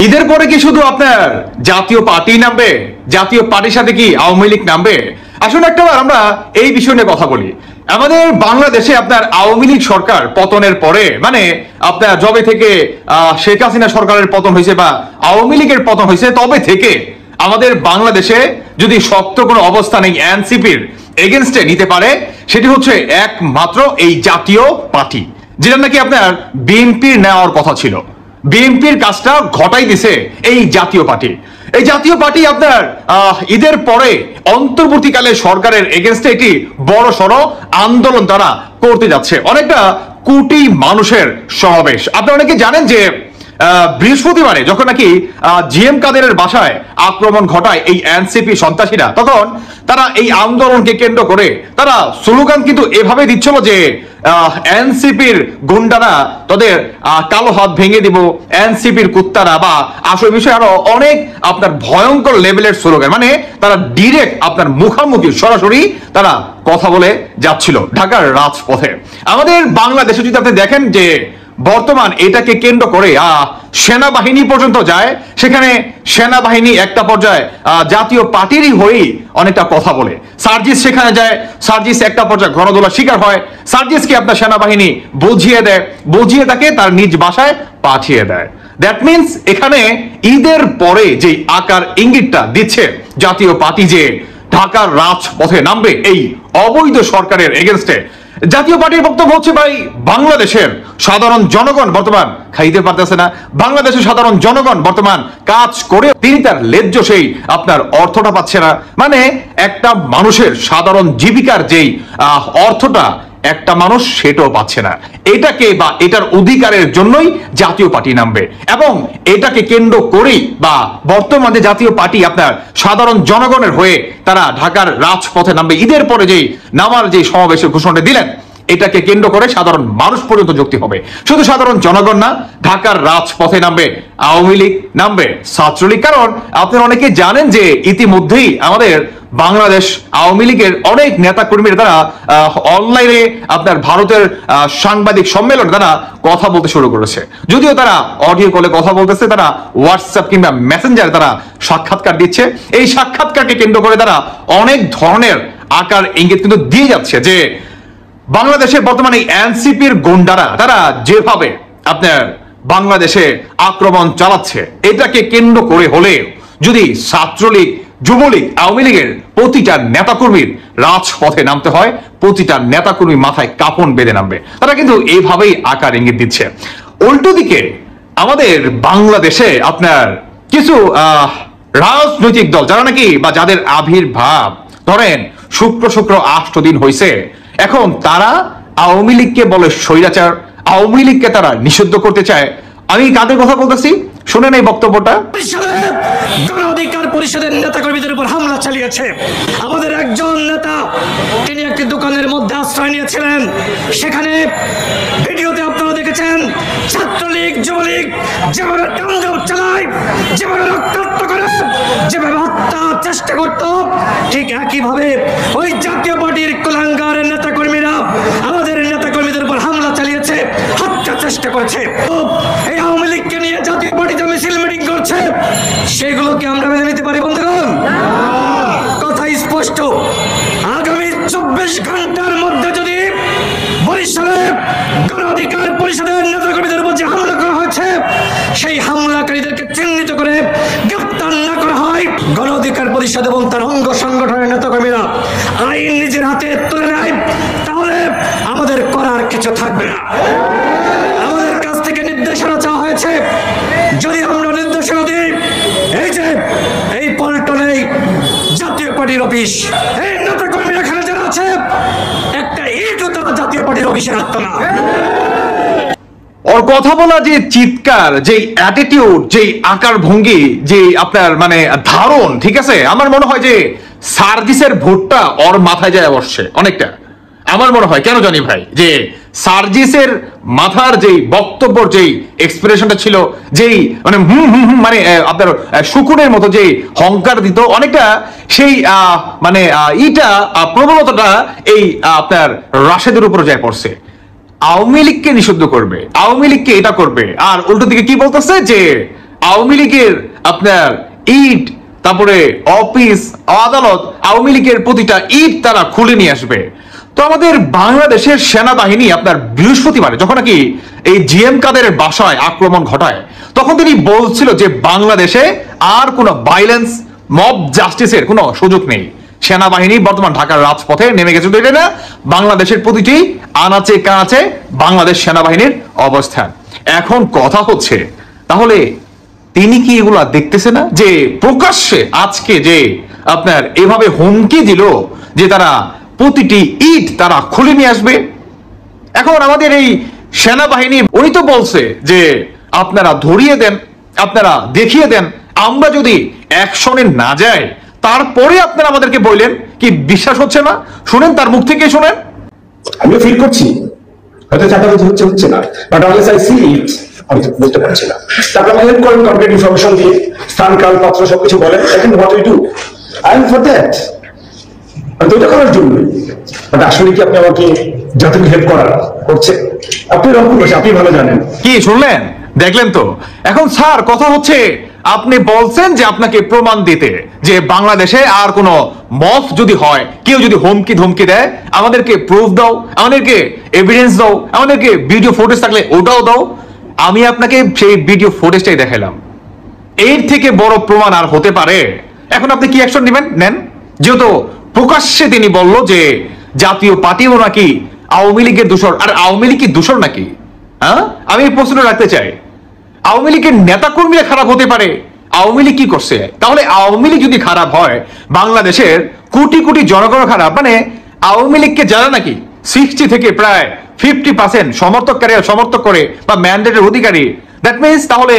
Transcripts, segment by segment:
ঈদের পরে কি শুধু আপনার জাতীয় পার্টি নামবে? জাতীয় পার্টির সাথে কি আওয়ামী লীগ নামবে? আসলে একটাবার আমরা এই বিষয় নিয়ে কথা বলি। আমাদের বাংলাদেশে আপনার আওয়ামী লীগ সরকার পতনের পরে, মানে আপনার জবে থেকে শেখ হাসিনা সরকারের পতন হয়েছে বা আওয়ামী লীগের পতন হয়েছে, তবে থেকে আমাদের বাংলাদেশে যদি শক্ত কোনো অবস্থান এই এনসিপির এগেনস্টে নিতে পারে, সেটি হচ্ছে একমাত্র এই জাতীয় পার্টি, যেটা নাকি আপনার বিএনপির নেওয়ার কথা ছিল। বিএনপির কাজটা ঘটাই দিছে এই জাতীয় পার্টি। এই জাতীয় পার্টি আপনার ঈদের পরে অন্তর্বর্তীকালে সরকারের এগেনস্টে একটি বড় সড়ো আন্দোলন তারা করতে যাচ্ছে, অনেকটা কোটি মানুষের সমাবেশ। আপনারা অনেকে জানেন যে বৃহস্পতিবারে যখন নাকি জিএম কাদেরের বাসায় আক্রমণ ঘটায় এই এনসিপি সন্ত্রাসীরা, তখন তারা এই আন্দোলনকে কেন্দ্র করে তারা স্লোগান কিন্তু এভাবে দিচ্ছিল যে এনসিপির গুন্ডারা তাদের কালো হাত ভেঙে দিব, এনসিপির কুত্তারা, বা আসল বিষয় আরো অনেক আপনার ভয়ঙ্কর লেভেলের স্লোগান, মানে তারা ডিরেক্ট আপনার মুখামুখি সরাসরি তারা কথা বলে যাচ্ছিল ঢাকার রাজপথে। আমাদের বাংলাদেশে যদি আপনি দেখেন যে বর্তমান এটাকে কেন্দ্র করে সেনাবাহিনী পর্যন্ত যায়, সেখানে সেনাবাহিনী একটা পর্যায়ে জাতীয় পার্টিরই হয়েই অনেকটা কথা বলে। সার্জিস সেখানে যায়, সার্জিস একটা পর্যায়ে গণদোলার শিকার হয়, সার্জিসকে আপনার সেনাবাহিনী বুঝিয়ে তাকে তার নিজ বাসায় পাঠিয়ে দেয়। দ্যাট মিনস এখানে ঈদের পরে যে আকার ইঙ্গিতটা দিচ্ছে জাতীয় পার্টি যে ঢাকার রাজপথে নামবে এই অবৈধ সরকারের এগেনস্টে, জাতীয় পার্টির বক্তব্য হচ্ছে ভাই বাংলাদেশের সাধারণ জনগণ বর্তমান খাইতে পারতেছে না, বাংলাদেশের সাধারণ জনগণ বর্তমান কাজ করে তিনি তার ন্যায্য সেই আপনার অর্থটা পাচ্ছে না, মানে একটা মানুষের সাধারণ জীবিকার যেই অর্থটা একটা মানুষ সেটাও পাচ্ছে না। এটাকে বা এটার অধিকারের জন্যই জাতীয় পার্টি নামবে, এবং এটাকে কেন্দ্র করেই বা বর্তমানে জাতীয় পার্টি আপনার সাধারণ জনগণের হয়ে তারা ঢাকার রাজপথে নামবে। ঈদের পরে যেই নামার যে সমাবেশের ঘোষণা দিলেন, এটাকে কেন্দ্র করে সাধারণ মানুষ পর্যন্ত যুক্তি হবে। শুধু সাধারণ জনগণ না, ঢাকার রাজপথে নামবে আওয়ামী লীগ, নামবে ছাত্রলীগ। কারণ আপনারা অনেকে জানেন যে ইতিমধ্যেই আমাদের বাংলাদেশ আওয়ামী লীগের অনেক নেতা কর্মীরা তারা অনলাইনে আপনার ভারতের সাংবাদিক সম্মেলনে তারা কথা বলতে শুরু করেছে। যদিও তারা অডিও কলে কথা বলতেছে, তারা হোয়াটসঅ্যাপ কিংবা মেসেঞ্জারে তারা সাক্ষাৎকার দিচ্ছে। এই সাক্ষাৎকারকে কেন্দ্র করে তারা অনেক ধরনের আকার ইঙ্গিত কিন্তু দিয়ে যাচ্ছে যে বাংলাদেশে বর্তমানে এনসিপির গুন্ডারা তারা যেভাবে আপনার বাংলাদেশে আক্রমণ চালাচ্ছে, এটাকে কেন্দ্র করে হলে যদি ছাত্রলীগ, যুবলীগ, আওয়ামী লীগের প্রতিটা নেতাকর্মীর রাজপথে নামতে হয়, প্রতিটা নেতাকর্মী মাথায় কাপড় বেঁধে নামবে। তারা কিন্তু এইভাবেই আকার ইঙ্গিত দিচ্ছে। উল্টো দিকে আমাদের বাংলাদেশে আপনার কিছু রাজনৈতিক দল যারা নাকি বা যাদের আবির্ভাব ধরেন শুক্র 8 দিন হয়েছে, এখন তারা আওয়ামী লীগকে বলে স্বৈরাচার, আওয়ামী লীগকে তারা নিষিদ্ধ করতে চায়। আমি কাদের কথা বলতেছি শুনেন এই বক্তব্যটা। গণ অধিকার পরিষদের নেতা কর্মীদের উপর হামলা চালিয়েছে। আমাদের একজন নেতা তিনি একটি দোকানের মধ্যে আশ্রয় নিয়েছিলেন, সেখানে ভিডিওতে আপনারা দেখেছেন ছাত্রলীগ, যুবলীগ যেভাবে তাণ্ডব চালায়, যেভাবে রক্তাক্ত করে, যেভাবে হত্যার চেষ্টা করত, ঠিক একইভাবে ওই জাতীয় পার্টির কুলাঙ্গারের নেতা কর্মীরা আমাদের নেতা কর্মীদের উপর হামলা চালিয়েছে, হত্যার চেষ্টা করেছে। এই আওয়ামী লীগকে নিয়ে জাতীয় পার্টিতে মিছিল মিটিং করছে, সেগুলোকে আমরা মেনে নিতে পারি বন্ধুগণ? কথা স্পষ্ট, আগামী 24 ঘন্টার মধ্যে যদি বরিশালে গণ অধিকার পরিষদের নেতাকর্মীদের উপর যে হামলা করা হয়েছে, সেই হামলাকারীদেরকে চিহ্নিত করে গ্রেফতার না করা হয়, গণ অধিকার পরিষদ এবং তার অঙ্গ সংগঠনের নেতাকর্মীরা আইন নিজের হাতে তুলে নেয়, তাহলে আমাদের করার কিছু থাকবে না। আমাদের কাছ থেকে নির্দেশনা চাওয়া হয়েছে, যদি আমরা নির্দেশনা দিই, এই যে এই পল্টনে জাতীয় পার্টির অফিস, এই নেতা কর্মীরা এখানে যারা আছে, একটা ইটও তারা জাতীয় পার্টির অফিসে রাখতো না। ওর কথা বলা যে চিৎকার, যে অ্যাটিটিউড, যে আকার ভঙ্গি, যে আপনার মানে ধারণ, ঠিক আছে, আমার মনে হয় যে সার্জিসের ভোটটা ওর মাথায় যায় বসছে অনেকটা। আমার মনে হয় কেন জানি ভাই, যে সার্জিসের মাথার যেই বক্তব্য, যেই এক্সপ্রেশনটা ছিল, যেই মানে মানে আপনার শুকুনের মতো যে হংকার দিত, অনেকটা সেই মানে ইটা প্রবণতাটা এই আপনার রাশেদের উপর যায় পড়ছে। আওয়ামী লীগকে নিষিদ্ধ করবে, আওয়ামী লীগকে এটা করবে, আর উল্টো দিকে কি বলতেছে যে আওয়ামী লীগের আপনার ইট, তারপরে অফিস, আদালত, আওয়ামী লীগের প্রতিটা ইট তারা খুলে নিয়ে আসবে। তো আমাদের বাংলাদেশের সেনাবাহিনী আপনার বৃহস্পতিবারে যখন নাকি এই জিএম কাদেরের বাসায় আক্রমণ ঘটায়, তখন তিনি বলছিল যে বাংলাদেশে আর কোনো ভাইলেন্স, মব জাস্টিসের কোনো সুযোগ নেই। সেনাবাহিনী বর্তমান ঢাকার রাজপথে নেমে গেছে। তো এটা না, বাংলাদেশের প্রতিটি আনাচে কানাচে বাংলাদেশ সেনাবাহিনীর অবস্থান। এখন কথা হচ্ছে, তাহলে তিনি কি এগুলা দেখতেছে না যে প্রকাশ্যে আজকে যে আপনার এভাবে হুমকি দিল যে তারা প্রতিটি ইট তারা খুলে নিয়ে আসবে? এখন আমাদের এই সেনাবাহিনী উনি তো বলছে যে আপনারা ধরিয়ে দেন, আপনারা দেখিয়ে দেন, আমরা যদি অ্যাকশনে না যাই তারপরে আপনারা আমাদেরকে বললেন। কি বিশ্বাস হচ্ছে না? শুনেন, তার মুখ থেকে শুনেন। আমিও ফিল করছি হয়তো চাকা হচ্ছে না, বাট আনলেস আই সি ইট আমি বুঝতে পারছি না। তারপর আমাকে হেল্প করেন কনক্রিট ইনফরমেশন দিয়ে, স্থান কাল পাত্র সবকিছু বলেন। I can what we do, I am for that. আমি তো এটা করার জন্যই। বাট আসলে কি আপনি আমাকে যতটুকু হেল্প করার করছে? আপনি রকম করছে, আপনি ভালো জানেন। কি শুনলেন? দেখলেন তো? এখন স্যার কথা হচ্ছে, আপনি বলছেন যে আপনাকে প্রমাণ দিতে যে বাংলাদেশে আর কোনো মফ যদি হয়, কেউ যদি হুমকি ধমকি দেয়, আমাদেরকে প্রুফ দাও, আমাদেরকে এভিডেন্স দাও, আমাদেরকে ভিডিও ফুটেজ থাকলে ওটাও দাও। আমি আপনাকে সেই ভিডিও ফুটেজটাই দেখালাম। এর থেকে বড় প্রমাণ আর হতে পারে? এখন আপনি কি অ্যাকশন নেবেন? নেন। যেহেতু প্রকাশ্যে তিনি বলল যে জাতীয় পার্টিও নাকি আওয়ামী লীগের দূষর। আর আওয়ামী লীগ কি দূষর নাকি? হ্যাঁ, আমি এই প্রশ্ন রাখতে চাই। আওয়ামী লীগের নেতা কর্মীরা খারাপ হতে পারে, আওয়ামী লীগ কি করছে? তাহলে আওয়ামী লীগ যদি খারাপ হয়, বাংলাদেশের কোটি কোটি জনগণ খারাপ, মানে আওয়ামী লীগকে যারা নাকি 60 থেকে প্রায় 50% সমর্থক করে বা ম্যান্ডেটের অধিকারী, দ্যাট মিনস তাহলে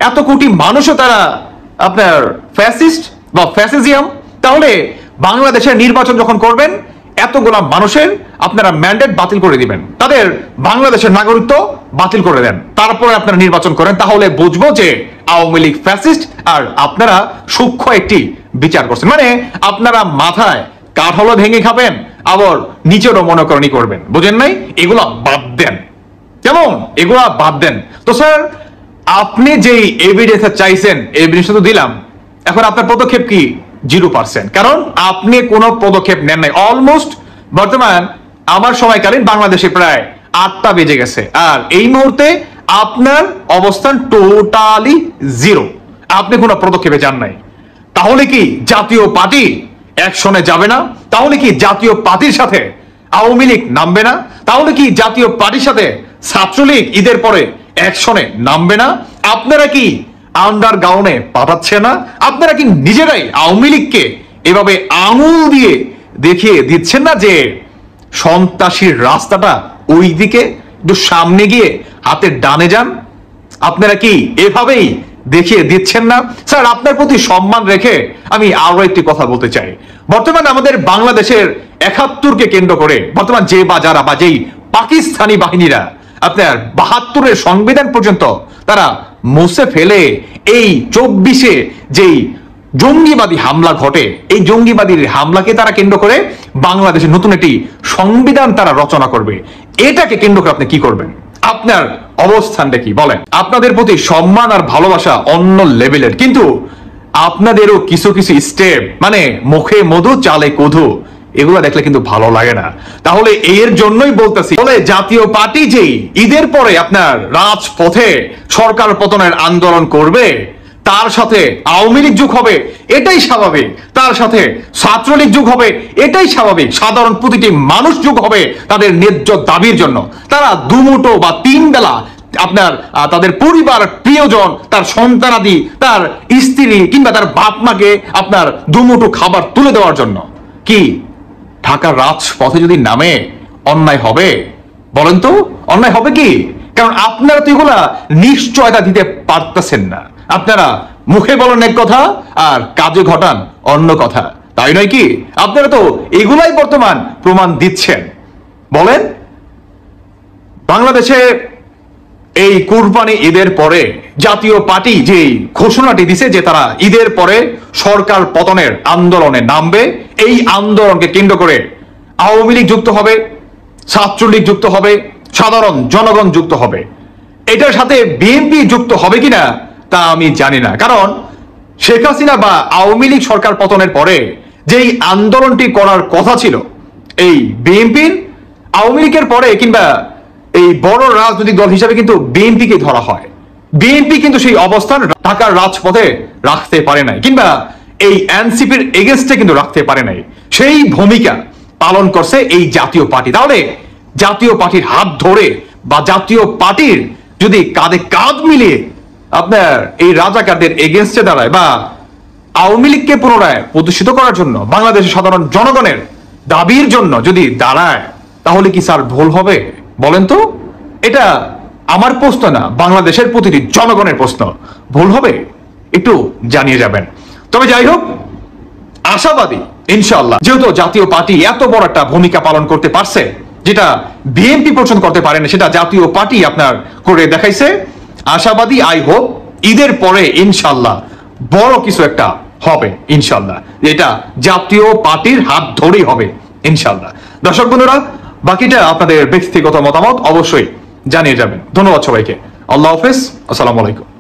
এত কোটি মানুষও তারা আপনার ফ্যাসিস্ট বা ফ্যাসিজিয়াম। তাহলে বাংলাদেশের নির্বাচন যখন করবেন, এতগুলা মানুষের আপনারা ম্যান্ডেট বাতিল করে দিবেন, তাদের বাংলাদেশের নাগরিকত্ব বাতিল করে দেন, তারপরে আপনারা নির্বাচন করেন। তাহলে বুঝবো যে আওয়ামী লীগ ফ্যাসিস্ট আর আপনারা সূক্ষ্ম একটি বিচার করছেন। মানে আপনারা মাথায় কাঠলো ভেঙে খাবেন, আবার নিচেরও মনোকরণই করবেন। বুঝেন নাই? এগুলা বাদ দেন। কেমন? এগুলা বাদ দেন। তো স্যার, আপনি যেই এভিডেন্স চাইছেন, এভিডেন্স তো দিলাম, এখন আপনার পদক্ষেপ কি? 0%। কারণ আপনি কোনো পদক্ষেপ নেন নাই। অলমোস্ট বর্তমান আমার সময়কালীন বাংলাদেশে প্রায় 8টা বেজে গেছে, আর এই মুহূর্তে আপনার অবস্থান টোটালি 0। আপনি কোনো পদক্ষেপে যান নাই। তাহলে কি জাতীয় পার্টি অ্যাকশনে যাবে না? তাহলে কি জাতীয় পার্টির সাথে আওয়ামী লীগ নামবে না? তাহলে কি জাতীয় পার্টির সাথে ছাত্রলীগ ঈদের পরে অ্যাকশনে নামবে না? আপনারা কি আন্ডারগ্রাউন্ডে পাঠাচ্ছে না? আপনারা কি নিজেরাই আওয়ামী লীগকে এভাবে আঙুল দিয়ে দেখিয়ে দিচ্ছেন না যে সন্ত্রাসীর রাস্তাটা ওই দিকে, একটু সামনে গিয়ে হাতের ডানে যান? আপনারা কি এভাবেই দেখিয়ে দিচ্ছেন না? স্যার, আপনার প্রতি সম্মান রেখে আমি আরো একটি কথা বলতে চাই। বর্তমানে আমাদের বাংলাদেশের 71কে কেন্দ্র করে বর্তমান যে বা যারা বা যেই পাকিস্তানি বাহিনীরা আপনার 72-এর সংবিধান পর্যন্ত তারা মুছে ফেলে এই 24-এ যেই জঙ্গিবাদী হামলা ঘটে, এই জঙ্গিবাদীর হামলাকে তারা কেন্দ্র করে বাংলাদেশের নতুন একটি সংবিধান তারা রচনা করবে। এটাকে কেন্দ্র করে আপনি কি করবেন? আপনার অবস্থানটা কি বলেন? আপনাদের প্রতি সম্মান আর ভালোবাসা অন্য লেভেলের, কিন্তু আপনাদেরও কিছু কিছু স্টেপ, মানে মুখে মধু চালে কধু, এগুলো দেখলে কিন্তু ভালো লাগে না। তাহলে এর জন্যই বলতেছি, বলে জাতীয় পার্টি যেই ঈদের পরে আপনার রাজপথে সরকার পতনের আন্দোলন করবে, তার সাথে আওয়ামী লীগ যুগ হবে, এটাই স্বাভাবিক। তার সাথে ছাত্রলীগ যুগ হবে, এটাই স্বাভাবিক। সাধারণ প্রতিটি মানুষ যুগ হবে তাদের ন্যায্য দাবির জন্য। তারা দুমুঠো বা 3 বেলা আপনার তাদের পরিবার, প্রিয়জন, তার সন্তানাদি, তার স্ত্রী কিংবা তার বাপ মাকে আপনার দুমুঠো খাবার তুলে দেওয়ার জন্য। কি ঢাকার রাজপথে যদি নামে অন্যায় হবে? বলেন তো, অন্যায় হবে কি? কারণ আপনারা তো এগুলা নিশ্চয়তা দিতে পারতেছেন না। আপনারা মুখে বলেন এক কথা আর কাজে ঘটান অন্য কথা, তাই নয় কি? আপনারা তো এগুলাই বর্তমান প্রমাণ দিচ্ছেন। বলেন, বাংলাদেশে এই কুরবানি ঈদের পরে জাতীয় পার্টি যে ঘোষণাটি দিছে যে তারা ঈদের পরে সরকার পতনের আন্দোলনে নামবে, এই আন্দোলনকে কেন্দ্র করে আওয়ামী লীগ যুক্ত হবে, ছাত্রলীগ যুক্ত হবে, সাধারণ জনগণ যুক্ত হবে। এটার সাথে বিএনপি যুক্ত হবে কিনা তা আমি জানি না। কারণ শেখ হাসিনা বা আওয়ামী লীগ সরকার পতনের পরে যেই আন্দোলনটি করার কথা ছিল এই বিএনপির, আওয়ামী লীগের পরে কিংবা এই বড় রাজনৈতিক দল হিসাবে কিন্তু বিএনপিকে ধরা হয়। বিএনপি কিন্তু সেই অবস্থান ঢাকার রাজপথে রাখতে পারে নাই, কিংবা এই এনসিপির এগেনস্টে কিন্তু রাখতে পারে নাই। সেই ভূমিকা পালন করছে এই জাতীয় পার্টি। তাহলে জাতীয় পার্টির হাত ধরে বা জাতীয় পার্টির যদি কাঁধে কাঁধ মিলিয়ে আপনার এই রাজাকারদের এগেনস্টে দাঁড়ায় বা আওয়ামী লীগকে পুনরায় প্রতিষ্ঠিত করার জন্য বাংলাদেশের সাধারণ জনগণের দাবির জন্য যদি দাঁড়ায়, তাহলে কি স্যার ভুল হবে বলেন তো? এটা আমার প্রশ্ন না, বাংলাদেশের প্রতিটি জনগণের প্রশ্ন। ভুল হবে একটু জানিয়ে যাবেন। তবে যাই হোক, আশাবাদী ইনশাআল্লাহ, যেহেতু জাতীয় পার্টি এত বড় একটা ভূমিকা পালন করতে পারছে, যেটা বিএনপি পছন্দ করতে পারে না, সেটা জাতীয় পার্টি আপনার করে দেখাইছে। আশাবাদী, আই হোপ ঈদের পরে ইনশাআল্লাহ বড় কিছু একটা হবে ইনশাআল্লাহ, এটা জাতীয় পার্টির হাত ধরেই হবে ইনশাআল্লাহ। দর্শক বন্ধুরা, বাকিটা আপনাদের ব্যক্তিগত মতামত অবশ্যই জানিয়ে যাবেন। ধন্যবাদ সবাইকে। আল্লাহ হাফেজ, আসসালামু আলাইকুম।